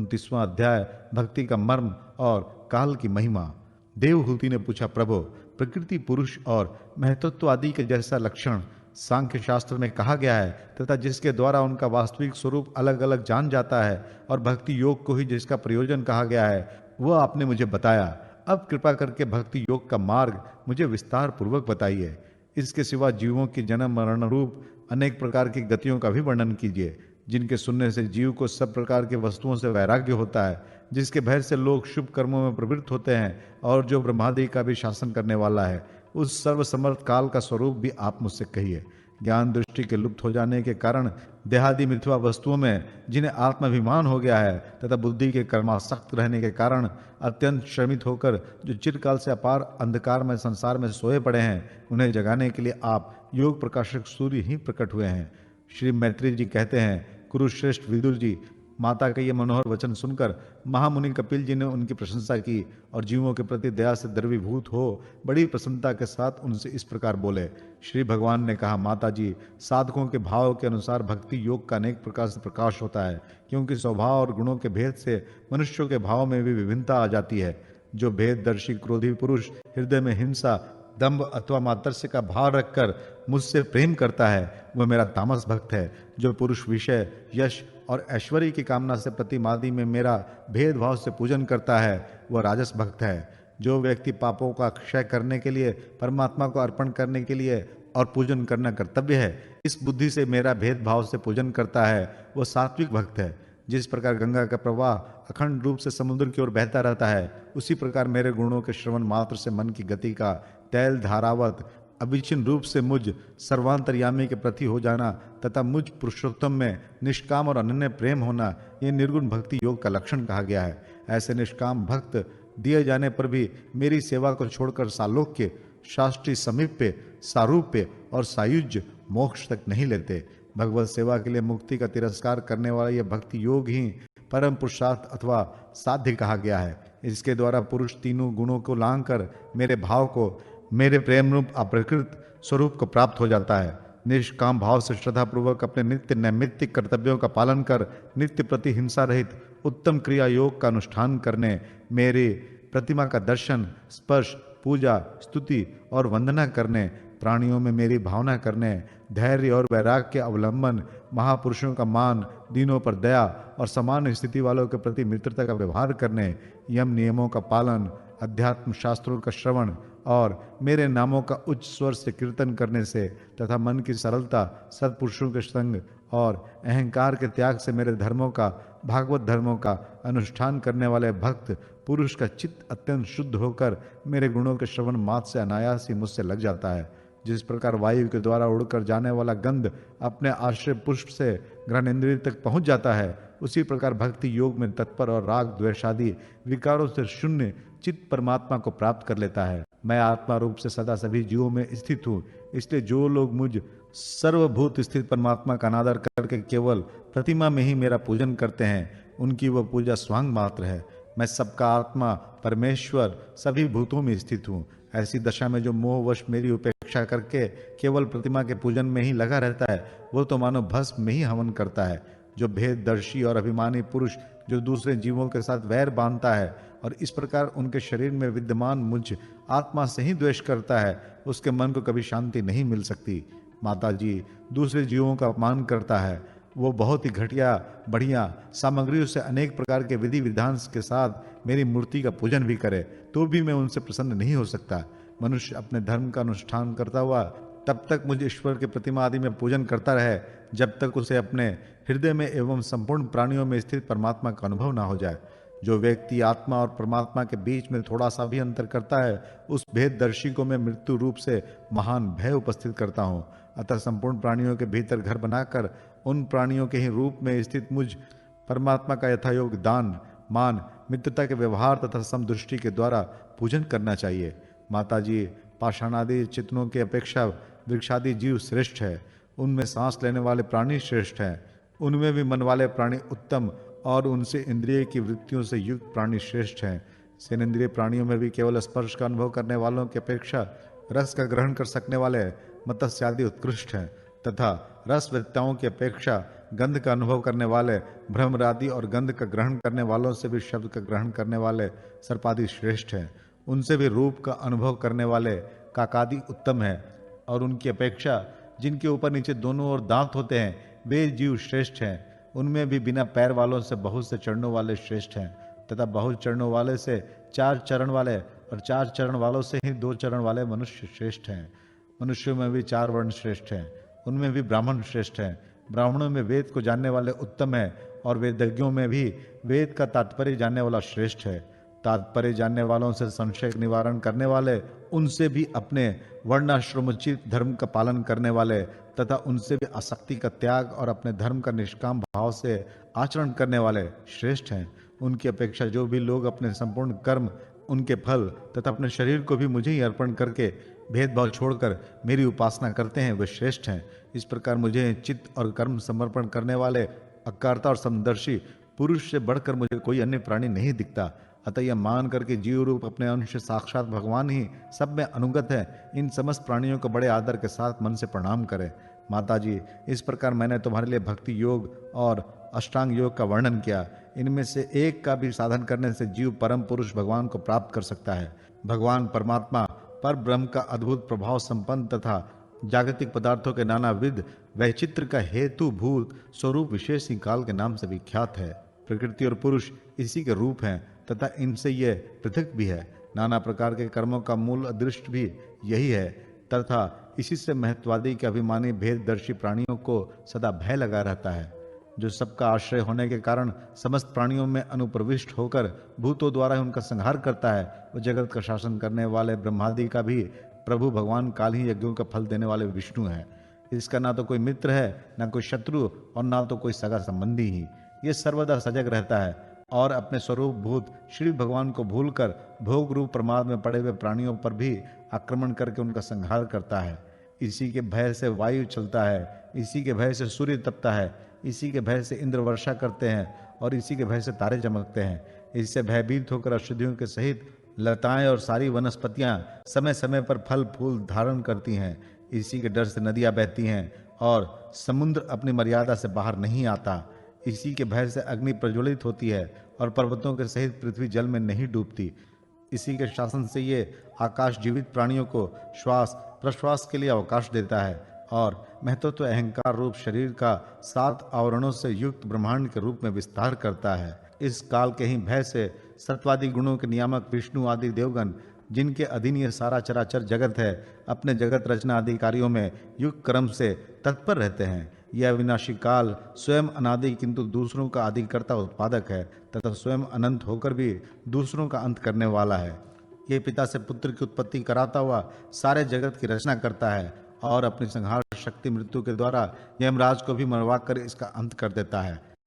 29वां अध्याय, भक्ति का मर्म और काल की महिमा। देवहूति ने पूछा, प्रभु, प्रकृति, पुरुष और महतत्व आदि के जैसा लक्षण सांख्य शास्त्र में कहा गया है तथा जिसके द्वारा उनका वास्तविक स्वरूप अलग अलग जान जाता है, और भक्ति योग को ही जिसका प्रयोजन कहा गया है, वह आपने मुझे बताया। अब कृपा करके भक्ति योग का मार्ग मुझे विस्तार पूर्वक बताइए। इसके सिवा जीवों की जन्म मरण रूप अनेक प्रकार की गतियों का भी वर्णन कीजिए, जिनके सुनने से जीव को सब प्रकार के वस्तुओं से वैराग्य होता है, जिसके भय से लोग शुभ कर्मों में प्रवृत्त होते हैं, और जो ब्रह्मादि का भी शासन करने वाला है। उस सर्वसमर्थ काल का स्वरूप भी आप मुझसे कहिए। ज्ञान दृष्टि के लुप्त हो जाने के कारण देहादि मिथ्या वस्तुओं में जिन्हें आत्माभिमान हो गया है तथा बुद्धि के कर्मासक्त रहने के कारण अत्यंत श्रमित होकर जो चिरकाल से अपार अंधकार में संसार में सोए पड़े हैं, उन्हें जगाने के लिए आप योग प्रकाशक सूर्य ही प्रकट हुए हैं। श्री मैत्री जी कहते हैं, कुरुश्रेष्ठ विदुर जी, माता का ये मनोहर वचन सुनकर महामुनि कपिल जी ने उनकी प्रशंसा की और जीवों के प्रति दया से द्रवीभूत हो बड़ी प्रसन्नता के साथ उनसे इस प्रकार बोले। श्री भगवान ने कहा, माता जी, साधकों के भाव के अनुसार भक्ति योग का अनेक प्रकार से प्रकाश होता है, क्योंकि स्वभाव और गुणों के भेद से मनुष्यों के भाव में भी विभिन्नता आ जाती है। जो भेददर्शी क्रोधी पुरुष हृदय में हिंसा, दंभ अथवा मात्सर्य का भाव रखकर मुझसे प्रेम करता है, वह मेरा तामस भक्त है। जो पुरुष विषय, यश और ऐश्वर्य की कामना से प्रतिमादि में मेरा भेदभाव से पूजन करता है, वह राजस भक्त है। जो व्यक्ति पापों का क्षय करने के लिए परमात्मा को अर्पण करने के लिए और पूजन करना कर्तव्य है, इस बुद्धि से मेरा भेदभाव से पूजन करता है, वह सात्विक भक्त है। जिस प्रकार गंगा का प्रवाह अखंड रूप से समुद्र की ओर बहता रहता है, उसी प्रकार मेरे गुणों के श्रवण मात्र से मन की गति का तैल धारावत अविच्छिन्न रूप से मुझ सर्वांतर्यामी के प्रति हो जाना तथा मुझ पुरुषोत्तम में निष्काम और अनन्य प्रेम होना, यह निर्गुण भक्ति योग का लक्षण कहा गया है। ऐसे निष्काम भक्त दिए जाने पर भी मेरी सेवा को छोड़कर सालोक्य, शास्त्रीय समीप्य, सारूप्य और सायुज्य मोक्ष तक नहीं लेते। भगवत सेवा के लिए मुक्ति का तिरस्कार करने वाला यह भक्ति योग ही परम पुरुषार्थ अथवा साध्य कहा गया है। इसके द्वारा पुरुष तीनों गुणों को लांघ कर मेरे भाव को, मेरे प्रेम रूप अप्रकृत स्वरूप को प्राप्त हो जाता है। निष्काम भाव से श्रद्धा पूर्वक अपने नित्य नैमित्तिक कर्तव्यों का पालन कर नित्य प्रति हिंसा रहित उत्तम क्रिया योग का अनुष्ठान करने, मेरी प्रतिमा का दर्शन, स्पर्श, पूजा, स्तुति और वंदना करने, प्राणियों में मेरी भावना करने, धैर्य और वैराग्य के अवलंबन, महापुरुषों का मान, दीनों पर दया और समान स्थिति वालों के प्रति मित्रता का व्यवहार करने, यम नियमों का पालन, अध्यात्म शास्त्रों का श्रवण और मेरे नामों का उच्च स्वर से कीर्तन करने से तथा मन की सरलता, सत्पुरुषों के संग और अहंकार के त्याग से मेरे धर्मों का, भागवत धर्मों का अनुष्ठान करने वाले भक्त पुरुष का चित्त अत्यंत शुद्ध होकर मेरे गुणों के श्रवण मात्र से अनायास ही मुझसे लग जाता है। जिस प्रकार वायु के द्वारा उड़कर जाने वाला गंध अपने आश्रय पुष्प से घ्राणेन्द्रिय तक पहुंच जाता है, उसी प्रकार भक्ति योग में तत्पर और राग द्वेषादि विकारों से शून्य चित्त परमात्मा को प्राप्त कर लेता है। मैं आत्मा रूप से सदा सभी जीवों में स्थित हूँ, इसलिए जो लोग मुझ सर्वभूत स्थित परमात्मा का अनादर करके केवल प्रतिमा में ही मेरा पूजन करते हैं, उनकी वह पूजा स्वांग मात्र है। मैं सबका आत्मा परमेश्वर सभी भूतों में स्थित हूँ। ऐसी दशा में जो मोहवश मेरी उपेक्षा करके केवल प्रतिमा के पूजन में ही लगा रहता है, वो तो मानो भस्म में ही हवन करता है। जो भेददर्शी और अभिमानी पुरुष जो दूसरे जीवों के साथ वैर बांधता है और इस प्रकार उनके शरीर में विद्यमान मुझ आत्मा से ही द्वेष करता है, उसके मन को कभी शांति नहीं मिल सकती। माता जी, दूसरे जीवों का अपमान करता है, वो बहुत ही घटिया बढ़िया सामग्रियों से अनेक प्रकार के विधि विधान के साथ मेरी मूर्ति का पूजन भी करे, तो भी मैं उनसे प्रसन्न नहीं हो सकता। मनुष्य अपने धर्म का अनुष्ठान करता हुआ तब तक मुझे ईश्वर के प्रतिमा आदि में पूजन करता रहे, जब तक उसे अपने हृदय में एवं संपूर्ण प्राणियों में स्थित परमात्मा का अनुभव ना हो जाए। जो व्यक्ति आत्मा और परमात्मा के बीच में थोड़ा सा भी अंतर करता है, उस भेददर्शी को मैं मृत्यु रूप से महान भय उपस्थित करता हूँ। अतः संपूर्ण प्राणियों के भीतर घर बनाकर उन प्राणियों के ही रूप में स्थित मुझ परमात्मा का यथायोग दान, मान, मित्रता के व्यवहार तथा समदृष्टि के द्वारा पूजन करना चाहिए। माता जी, पाषाणादि चित्तों की अपेक्षा वृक्षादि जीव श्रेष्ठ है। उनमें सांस लेने वाले प्राणी श्रेष्ठ हैं, उनमें भी मन वाले प्राणी उत्तम और उनसे इंद्रिय की वृत्तियों से युक्त प्राणी श्रेष्ठ हैं। सेनेन्द्रिय प्राणियों में भी केवल स्पर्श का अनुभव करने वालों की अपेक्षा रस का ग्रहण कर सकने वाले मत्स्य आदि उत्कृष्ट हैं तथा रस वेत्ताओं की अपेक्षा गंध का अनुभव करने वाले भ्रमरादि और गंध का ग्रहण करने वालों से भी शब्द का ग्रहण करने वाले सर्पादि श्रेष्ठ हैं। उनसे भी रूप का अनुभव करने वाले काकादि उत्तम है, और उनकी अपेक्षा जिनके ऊपर नीचे दोनों ओर दांत होते हैं वे जीव श्रेष्ठ हैं। उनमें भी बिना पैर वालों से बहुत से चरणों वाले श्रेष्ठ हैं, तथा बहुत चरणों वाले से 4 चरण वाले और 4 चरण वालों से ही 2 चरण वाले मनुष्य श्रेष्ठ हैं। मनुष्यों में भी 4 वर्ण श्रेष्ठ हैं, उनमें भी ब्राह्मण श्रेष्ठ हैं। ब्राह्मणों में वेद को जानने वाले उत्तम है, और वेदज्ञों में भी वेद का तात्पर्य जानने वाला श्रेष्ठ है। तात्पर्य जानने वालों से संशय निवारण करने वाले, उनसे भी अपने वर्णाश्रमोचित धर्म का पालन करने वाले, तथा उनसे भी आसक्ति का त्याग और अपने धर्म का निष्काम भाव से आचरण करने वाले श्रेष्ठ हैं। उनकी अपेक्षा जो भी लोग अपने संपूर्ण कर्म, उनके फल तथा अपने शरीर को भी मुझे ही अर्पण करके भेदभाव छोड़कर मेरी उपासना करते हैं, वे श्रेष्ठ हैं। इस प्रकार मुझे चित्त और कर्म समर्पण करने वाले अकारता और समदर्शी पुरुष से बढ़कर मुझे कोई अन्य प्राणी नहीं दिखता। अतः यह मान करके जीव रूप अपने अंश साक्षात भगवान ही सब में अनुगत है, इन समस्त प्राणियों को बड़े आदर के साथ मन से प्रणाम करें। माता जी, इस प्रकार मैंने तुम्हारे लिए भक्ति योग और अष्टांग योग का वर्णन किया। इनमें से एक का भी साधन करने से जीव परम पुरुष भगवान को प्राप्त कर सकता है। भगवान परमात्मा पर ब्रह्म का अद्भुत प्रभाव संपन्न तथा जागतिक पदार्थों के नानाविध वैचित्र का हेतुभूत स्वरूप विशेष ही काल के नाम से विख्यात है। प्रकृति और पुरुष इसी के रूप हैं तथा इनसे ये पृथक भी है। नाना प्रकार के कर्मों का मूल अदृष्ट भी यही है तथा इसी से महत्वादी के अभिमानी भेददर्शी प्राणियों को सदा भय लगा रहता है। जो सबका आश्रय होने के कारण समस्त प्राणियों में अनुप्रविष्ट होकर भूतों द्वारा उनका संहार करता है, वो जगत का शासन करने वाले ब्रह्मादि का भी प्रभु भगवान काल ही यज्ञों का फल देने वाले विष्णु है। इसका ना तो कोई मित्र है, ना कोई शत्रु और ना तो कोई सगा संबंधी ही। ये सर्वदा सजग रहता है और अपने स्वरूप भूत श्री भगवान को भूलकर भोग रूप प्रमाद में पड़े हुए प्राणियों पर भी आक्रमण करके उनका संहार करता है। इसी के भय से वायु चलता है, इसी के भय से सूर्य तपता है, इसी के भय से इंद्र वर्षा करते हैं और इसी के भय से तारे चमकते हैं। इससे भयभीत होकर औषधियों के सहित लताएं और सारी वनस्पतियां समय समय पर फल फूल धारण करती हैं। इसी के डर से नदियां बहती हैं और समुद्र अपनी मर्यादा से बाहर नहीं आता। इसी के भय से अग्नि प्रज्वलित होती है और पर्वतों के सहित पृथ्वी जल में नहीं डूबती। इसी के शासन से ये आकाश जीवित प्राणियों को श्वास प्रश्वास के लिए अवकाश देता है और महत्त्व अहंकार रूप शरीर का 7 आवरणों से युक्त ब्रह्मांड के रूप में विस्तार करता है। इस काल के ही भय से सत्वादि गुणों के नियामक विष्णु आदि देवगण, जिनके अधीन ये सारा चराचर जगत है, अपने जगत रचना आदि कार्यों में युक्त क्रम से तत्पर रहते हैं। यह अविनाशी काल स्वयं अनादि किंतु दूसरों का आदिकर्ता उत्पादक है तथा स्वयं अनंत होकर भी दूसरों का अंत करने वाला है। ये पिता से पुत्र की उत्पत्ति कराता हुआ सारे जगत की रचना करता है और अपनी संहार शक्ति मृत्यु के द्वारा यमराज को भी मरवा कर इसका अंत कर देता है।